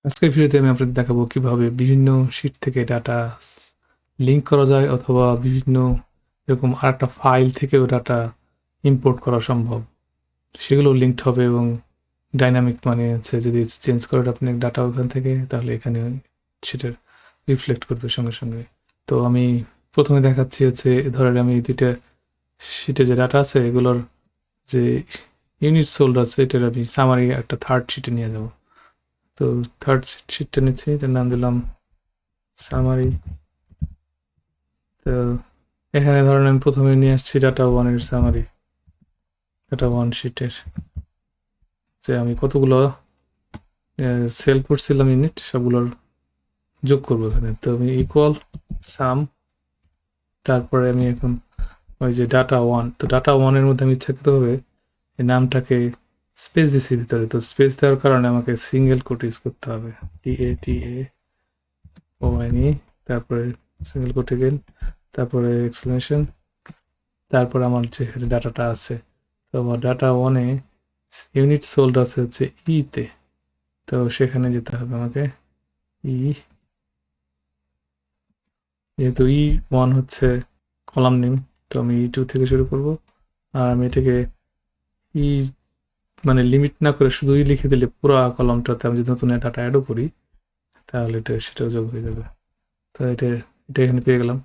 আজকের ভিডিওতে আমি আপনাদের দেখাবো কিভাবে বিভিন্ন শীট থেকে ডাটা লিঙ্ক করা যায় অথবা বিভিন্ন এরকম আরেকটা ফাইল থেকেও ডাটা ইম্পোর্ট করা সম্ভব। সেগুলো লিঙ্কড হবে এবং ডাইনামিক মানে হচ্ছে যদি চেঞ্জ করেন আপনি ডাটা ওখান থেকে তাহলে এখানে সেটার রিফ্লেক্ট করবে সঙ্গে সঙ্গে। তো আমি প্রথমে দেখাচ্ছি হচ্ছে ধরেন আমি এই দুইটা শিটে যে ডাটা আছে এগুলোর যে ইউনিট সোল্ড আছে এটার আমি সামারি একটা থার্ড শিটে নিয়ে যাব। তো থার্ড শিটটা নিচ্ছি, এটার নাম দিলাম সামারি। তো এখানে ধরেন আমি প্রথমে নিয়ে আসছি ডাটা ওয়ানের সামারি, ডাটা ওয়ান শিটের যে আমি কতগুলো সেল করছিলাম ইউনিট সবগুলোর যোগ করবো এখানে। তো আমি ইকুয়াল সাম, তারপরে আমি এখন ওই যে ডাটা ওয়ান, তো ডাটা ওয়ানের মধ্যে আমি ইচ্ছাকৃতভাবে এই নামটাকে স্পেস দিছি ভিতরে। তো স্পেস দেওয়ার কারণে আমাকে সিঙ্গেল কোট ইউজ করতে হবে, টি এ ও এন ই, তারপরে সিঙ্গেল কোট এগেন, তারপরে এক্সক্লেমেশন, তারপর আমার যে ডাটাটা আছে। তো আমার ডাটা ওয়ানে ইউনিট সোল্ড আছে হচ্ছে ইতে, তো সেখানে যেতে হবে আমাকে। ই, যেহেতু ই ওয়ান হচ্ছে কলাম নেম, তো আমি ই টু থেকে শুরু করব। আর আমি এটাকে ই মানে লিমিট না করে শুধুই লিখে দিলে পুরো কলামটাতে আমি যদি নতুন ডাটা অ্যাডও করি তাহলে এটা সেটাও যোগ হয়ে যাবে। তো এটা এটা এখানে পেয়ে গেলাম।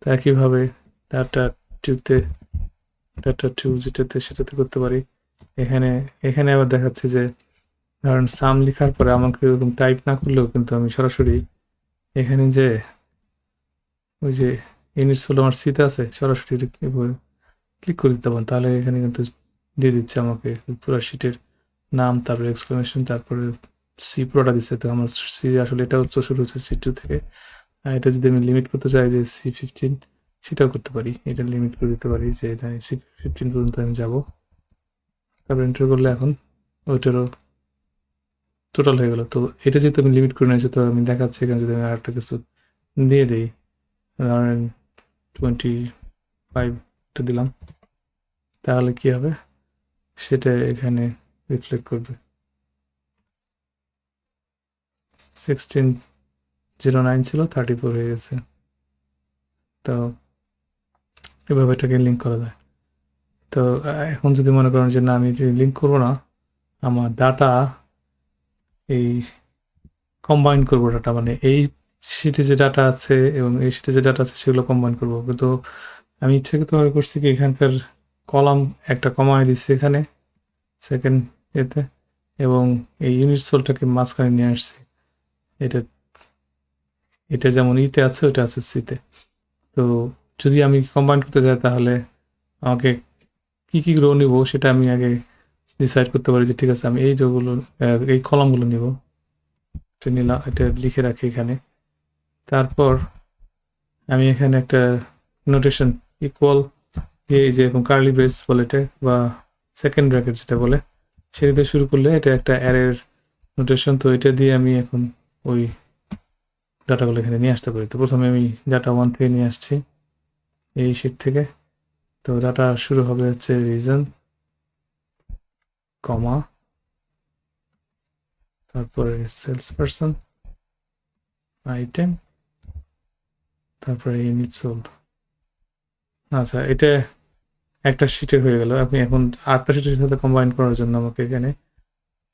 তো একইভাবে ডাটা টুতে, ডাটা টু যেটাতে সেটাতে করতে পারি। এখানে এখানে আবার দেখাচ্ছি যে ধরেন সাম লেখার পরে আমাকে ওরকম টাইপ না করলেও কিন্তু আমি সরাসরি এখানে যে ওই যে ইউনিট হলো আমার সিতে আছে, সরাসরি ক্লিক করে দিতে পারেন, তাহলে এখানে কিন্তু দিয়ে দিচ্ছে আমাকে পুরো শিটের নাম, তারপরে এক্সক্লেমেশন, তারপরে সি পুরোটা দিচ্ছে। তো আমার সি আসলে এটাও তো শুরু হচ্ছে সি টু থেকে। আর এটা যদি আমি লিমিট করতে চাই যে C15, সেটাও করতে পারি। এটা লিমিট করে দিতে পারি যে এটা C15 পর্যন্ত আমি যাব। তারপর এন্টার করলে এখন ওইটারও টোটাল হয়ে গেল। তো এটা যেহেতু আমি লিমিট করে নিয়েছি, তো আমি দেখাচ্ছি এখানে যদি আমি আরেকটা কিছু দিয়ে দিই, ধরেন 25টা দিলাম, তাহলে কি হবে সেটা এখানে রিফ্লেক্ট করবে। 1609 ছিল, 34 হয়ে গেছে। তো এভাবে এটাকে লিঙ্ক করা যায়। তো এখন যদি মনে করেন যে না আমি যে লিঙ্ক করবো না, আমার ডাটা এই কম্বাইন করবো ডাটা, মানে এই শিটে যে ডাটা আছে এবং এই শিটে যে ডাটা আছে সেগুলো কম্বাইন করবো, কিন্তু আমি ইচ্ছাকৃতভাবে করছি কি এখানকার কলাম একটা কমায় দিচ্ছি এখানে সেকেন্ড এতে, এবং এই ইউনিট সোলটাকে মাঝখানে নিয়ে আসছি। এটা এটা যেমন ইতে আছে ওটা আছে সিতে। তো যদি আমি কম্বাইন করতে চাই তাহলে আমাকে কী কী রো নিব সেটা আমি আগে ডিসাইড করতে পারি যে ঠিক আছে আমি এই রোগুলো এই কলামগুলো নিব। এটা নিলাম, এটা লিখে রাখি এখানে। তারপর আমি এখানে একটা নোটেশন ইকুয়াল দিয়ে এই যে এরকম কার্লি ব্রেস বলে এটা, বা সেকেন্ড ব্র্যাকেট যেটা বলে, সেটা দিয়ে শুরু করলে এটা একটা অ্যারের নোটেশন। তো এটা দিয়ে আমি এখন ওই ডাটাগুলো এখানে নিয়ে আসতে পারি। তো প্রথমে আমি ডাটা ওয়ান থেকে নিয়ে আসছি এই শিট থেকে। তো ডাটা শুরু হবে হচ্ছে রিজন, কমা, তারপরে সেলস পারসন, আইটেম, তারপরে ইউনিট সোল্ড। আচ্ছা, এটা একটা শিটে হয়ে গেল। আপনি এখন আটটা শিটের সাথে কম্বাইন করার জন্য আমাকে এখানে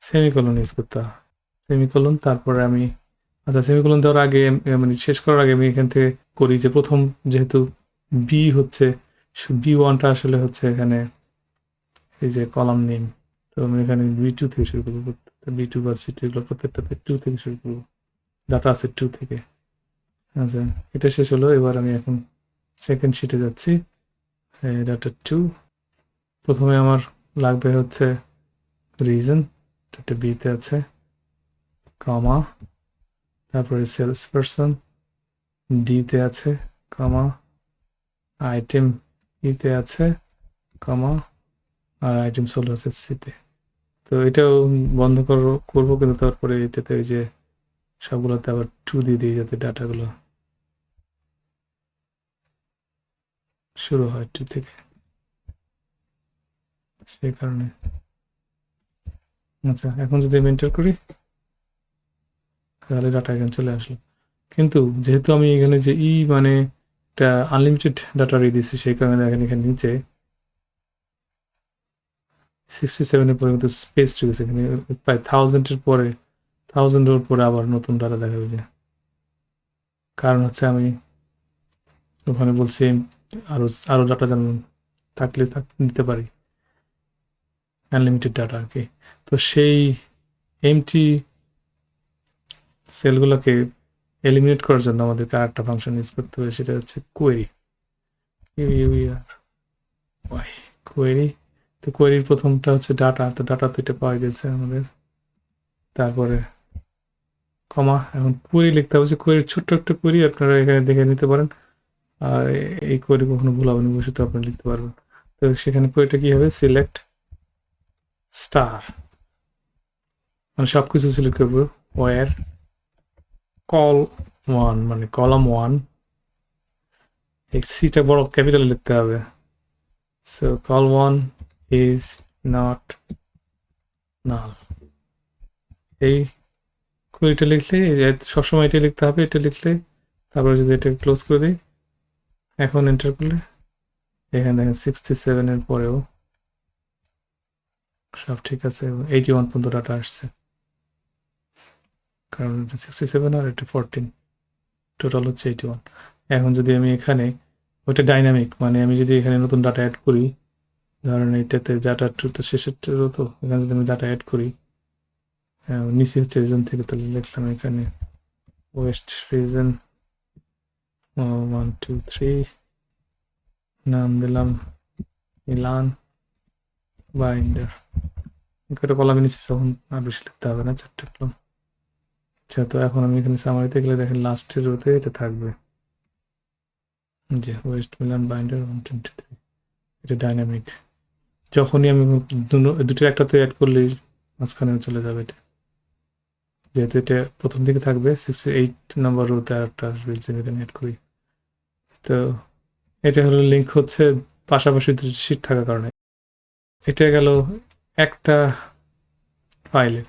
সেমিকোলন ইউজ করতে হয়। সেমিকোলন, তারপরে আমি আচ্ছা সেমিকোলন দেওয়ার আগে মানে শেষ করার আগে আমি এখান থেকে করি যে প্রথম যেহেতু বি হচ্ছে, বি ওয়ানটা আসলে হচ্ছে এখানে এই যে কলাম নেম। তো আমি এখানে বি টু থেকে শুরু করবো, বি টু বা সি টু এগুলো প্রত্যেকটাতে টু থেকে শুরু করবো, ডাটা আছে টু থেকে। আচ্ছা, এটা শেষ হলো। এবার আমি এখন সেকেন্ড শিটে যাচ্ছি, ডাটা টু। প্রথমে আমার লাগবে হচ্ছে রিজন, এটা বিতে আছে, কমা, তারপরে সেলস পারসন ডিতে আছে, কমা, আইটেম ইতে আছে, কমা, আর আইটেম সোল্ড আছে সিতে। তো এটাও বন্ধ করবো, কিন্তু তারপরে এটাতে ওই যে সবগুলোতে আবার টু দিয়ে দিই যাতে ডাটাগুলো শুরু হয় টু থেকে, সেই কারণে। আচ্ছা, এখন যদি আমি এন্টার করি তাহলে ডাটা এখানে চলে আসলো। কিন্তু যেহেতু আমি এখানে যে মানে একটা আনলিমিটেড ডাটা দিয়েছি, সেই কারণে দেখেন এখানে নিচে 67 পরে কিন্তু স্পেস রেখেছে, এখানে প্রায় 1000-এর পরে 1000-এর উপরে আবার নতুন ডাটা দেখাবে। যে কারণ হচ্ছে আমি ওখানে বলছি আরো আরো ডাটা যেন থাকলে নিতে পারি, আনলিমিটেড ডাটা আর কি। তো সেই এমটি সেলগুলোকে এলিমিনেট করার জন্য আমাদেরকে আরেকটা ফাংশন ইউজ করতে হবে, সেটা হচ্ছে কোয়েরি। কোয়েরি, তো কোয়েরির প্রথমটা হচ্ছে ডাটা, তো ডাটা তো এটা পাওয়া গেছে আমাদের। তারপরে কমা, এখন কোয়েরি লিখতে হবে, যে কোয়েরির ছোট্ট একটা কোয়েরি আপনারা এখানে দেখে নিতে পারেন। আর এই কোয়েরি কখনো ভুল হবে না, বসে আপনি লিখতে পারবেন। তো সেখানে কোয়েরিটা কি হবে, সিলেক্ট স্টার, মানে সব কিছু সিলেক্ট করবো, ওয়ার কল ওয়ান, মানে কলাম ওয়ান, এই সিটা বড় ক্যাপিটালে লিখতে হবে। So call one is not নাল। এই কোয়েরিটা লিখলে সবসময় এটা লিখতে হবে, এটা লিখলে তারপরে যদি এটা ক্লোজ করে দিই, এখন এন্টার করলে এখানে দেখেন 67-এর পরেও সব ঠিক আছে, 81 পর্যন্ত ডাটা আসছে, কারণ এটা 67 আর এটা 14, টোটাল হচ্ছে 81। এখন যদি আমি এখানে, ওইটা ডাইনামিক, মানে আমি যদি এখানে নতুন ডাটা অ্যাড করি, ধরেন এইটাতে ডাটা তো শেষের তো, এখানে যদি আমি ডাটা অ্যাড করি, নিচে হচ্ছে রিজন থেকে, তাহলে লিখলাম এখানে ওয়েস্ট রিজন 1 2 3, নাম দিলাম মিলান বাইন্ডার, একটা কলামে নিচে, তখন আর বেশি লিখতে হবে না, 4টে কলাম। আচ্ছা, তো এখন আমি এখানে সামারিতে গেলে দেখেন লাস্টের রোতে এটা থাকবে, যে ওয়েস্ট মিলান বাইন্ডার 123, এটা ডাইনামিক। যখনই আমি দুটোর একটাতে অ্যাড করলেই মাঝখানে চলে যাবে এটা, যেহেতু এটা প্রথম দিকে থাকবে 68 নম্বর রোতে আর একটা আসবে, এখানে অ্যাড করি। তো এটা হলো লিঙ্ক হচ্ছে পাশাপাশি দুটো শিট থাকার কারণে। এটা গেল একটা ফাইলে।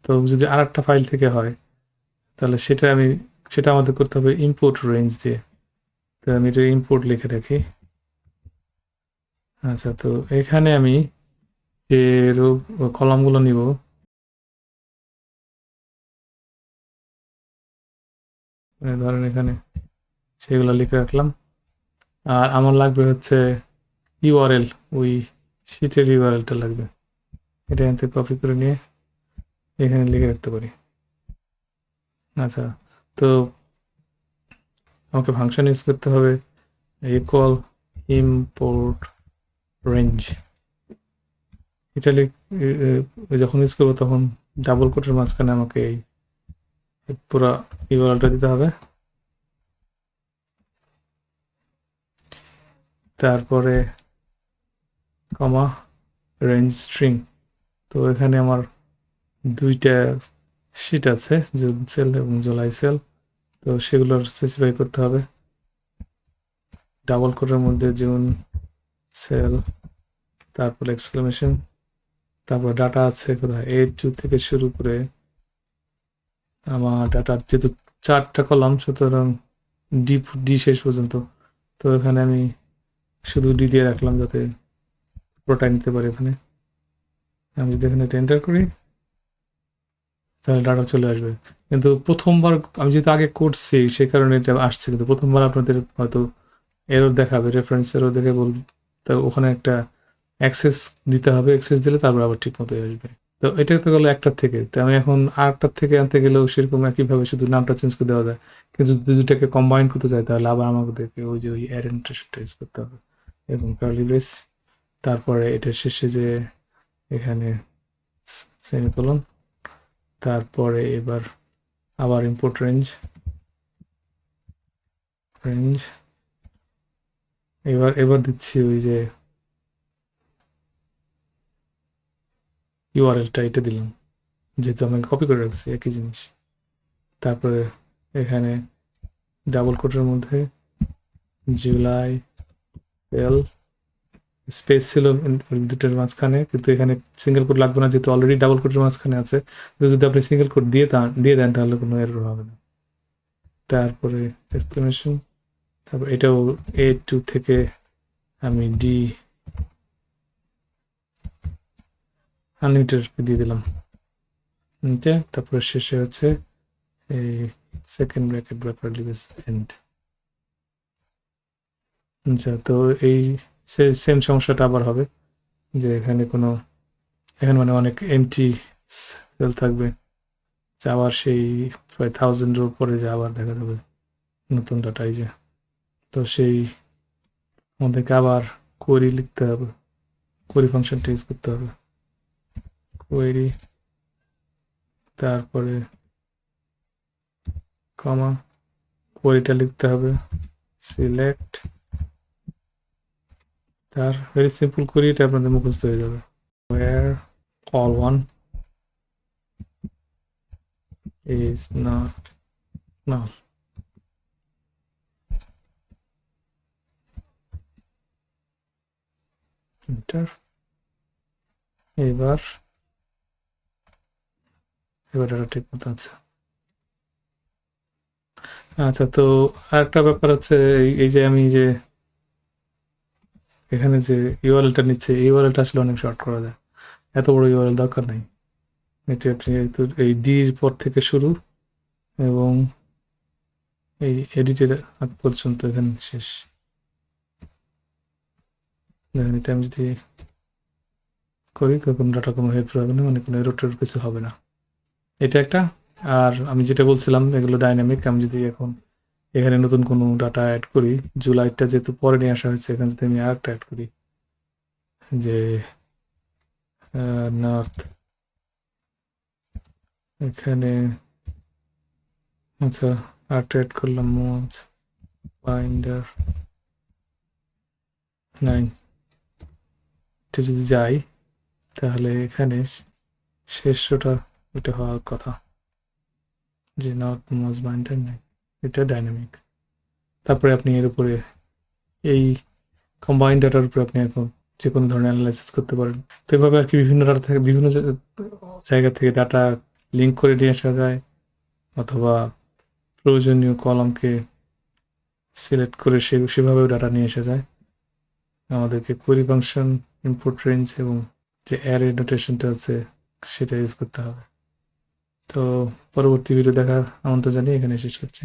তো যদি আর একটা ফাইল থেকে হয়, তাহলে সেটা আমাদের করতে হবে ইম্পোর্ট রেঞ্জ দিয়ে। তো আমি এটা ইম্পোর্ট লিখে রাখি। আচ্ছা, তো এখানে আমি যে কলামগুলো নিব, ধরেন এখানে সেগুলো লিখে রাখলাম। আর আমার লাগবে হচ্ছে ইউআরএল, ওই শিটের ইউআরএলটা লাগবে, এটা এখান থেকে কপি করে নিয়ে এখানে লিখে রাখতে পারি। আচ্ছা, তো আমাকে ফাংশন ইউজ করতে হবে ইকুয়াল ইম্পোর্ট রেঞ্জ। এটা যখন ইউজ করবো তখন ডাবল কোটের মাঝখানে আমাকে এই পুরো ইউআরএলটা দিতে হবে। তারপরে কমা রেঞ্জ স্ট্রিং। তো এখানে আমার দুইটা শিট আছে, জুন সেল এবং জুলাই সেল, তো সেগুলোর স্পেসিফাই করতে হবে। ডাবল কোটের মধ্যে জুন সেল, তারপর এক্সক্লেমেশন, তারপর ডাটা আছে কোথায়, A2 থেকে শুরু করে আমার ডাটা যেহেতু 4টা কলাম, সুতরাং ডি শেষ পর্যন্ত। তো এখানে আমি শুধু ডি দিয়ে রাখলাম যাতে পুরোটাই নিতে পারি। এখানে আমি যদি এখানে এটা এন্টার করি, তাহলে ডাটা চলে আসবে। কিন্তু প্রথমবার আমি যেহেতু আগে করছি, সে কারণে এটা আসছে, কিন্তু প্রথমবার আপনাদের হয়তো এরর দেখাবে, রেফারেন্স এরর দেখে বলবে, তো ওখানে একটা অ্যাক্সেস দিতে হবে, অ্যাক্সেস দিলে তারপর আবার ঠিক মতো আসবে। তো এটা তো গেলো একটার থেকে, তো আমি এখন আরেকটার থেকে আনতে গেলেও সেরকম একইভাবে শুধু নামটা চেঞ্জ করে দেওয়া যায়, কিন্তু যদি দুটাকে কম্বাইন করতে চাই তাহলে আবার আমাদেরকে ওই যে ওই অ্যারেন্টেশনটা ইউজ করতে হবে, এবং কার্লি ব্রেস, তারপরে এটার শেষে যে এখানে সেমিকোলন, তারপরে এবার আবার ইম্পোর্ট রেঞ্জ, এবার দিচ্ছি ওই যে ইউআরএলটা, এটা দিলাম যেহেতু আমি কপি করে রাখছি একই জিনিস। তারপরে এখানে ডাবল কোটের মধ্যে জুলাই সেল স্পেস ছিল দুটোর মাঝখানে, কিন্তু এখানে সিঙ্গেল কোট লাগবে না যেহেতু অলরেডি ডাবল কোটের মাঝখানে আছে। তো যদি আপনি সিঙ্গেল কোট দিয়ে দেন তাহলে কোনো এরর হবে না। তারপরে এক্সক্লেমেশন, তারপর এটাও A2 থেকে আমি ডি আনলিমিটেড দিয়ে দিলাম নিচে। তারপরে শেষে হচ্ছে এই সেকেন্ড ব্র্যাকেট লিভেস এন্ড। আচ্ছা, তো এই সেম সমস্যাটা আবার হবে যে এখানে মানে অনেক এমটি সেল থাকবে, যে আবার সেই প্রায় 1000-এর উপরে যে আবার দেখা যাবে নতুন ডাটা। এই যে, তো সেই আমাদেরকে আবার কোয়েরি লিখতে হবে, কোয়েরি ফাংশনটা ইউজ করতে হবে। কোয়েরি, তারপরে কমা, কোয়েরিটা লিখতে হবে সিলেক্ট তার। ভেরি সিম্পল কোয়েরি, এটা আপনাদের মুখস্থ হয়ে যাবে। where all1 is not null। Enter. এবার এটা ঠিক মতো আছে। আচ্ছা, তো আরেকটা ব্যাপার হচ্ছে এই যে আমি যে এখানে যে ইউআরএলটা নিচ্ছে, এই ইউআরএলটা আসলে অনেক শর্ট করা যায়, এত বড় ইউআরএল দরকার নাই। এটা আপনি এই ডির পর থেকে শুরু এবং এই এডিটের আগ পর্যন্ত এখানে শেষ। দেখেন, এটা আমি যদি করি কোনো ডাটা কোনো হেল্প হবে না, মানে কোনো এরর কিছু হবে না। এটা একটা। আর আমি যেটা বলছিলাম এগুলো ডাইনামিক। আমি যদি এখন এখানে নতুন কোনো ডাটা অ্যাড করি, জুলাইটা যেহেতু পরে নিয়ে আসা হয়েছে, এখানে যদি আমি আরেকটা অ্যাড করি যে নর্থ, এখানে আচ্ছা আরেকটা অ্যাড করলাম মোজ বাইন্ডার 9। এটা যদি যাই তাহলে এখানে শেষটা এটা হওয়ার কথা যে নট মোজ বাইন্ডার 9, এটা ডাইনামিক। তারপরে আপনি এর উপরে এই কম্বাইন্ড ডাটার উপরে আপনি এখন যে কোনো ধরনের অ্যানালাইসিস করতে পারেন। তো এভাবে আর কি বিভিন্ন ডাটা থেকে বিভিন্ন জায়গা থেকে ডাটা লিঙ্ক করে নিয়ে আসা যায়, অথবা প্রয়োজনীয় কলামকে সিলেক্ট করে সেভাবেও ডাটা নিয়ে আসা যায়। আমাদেরকে কোয়েরি ফাংশন, ইনপুট রেঞ্জ এবং যে অ্যারে নোটেশনটা আছে সেটা ইউজ করতে হবে। তো পরবর্তী ভিডিও দেখার আমন্ত্রণ জানিয়ে এখানে শেষ করছি।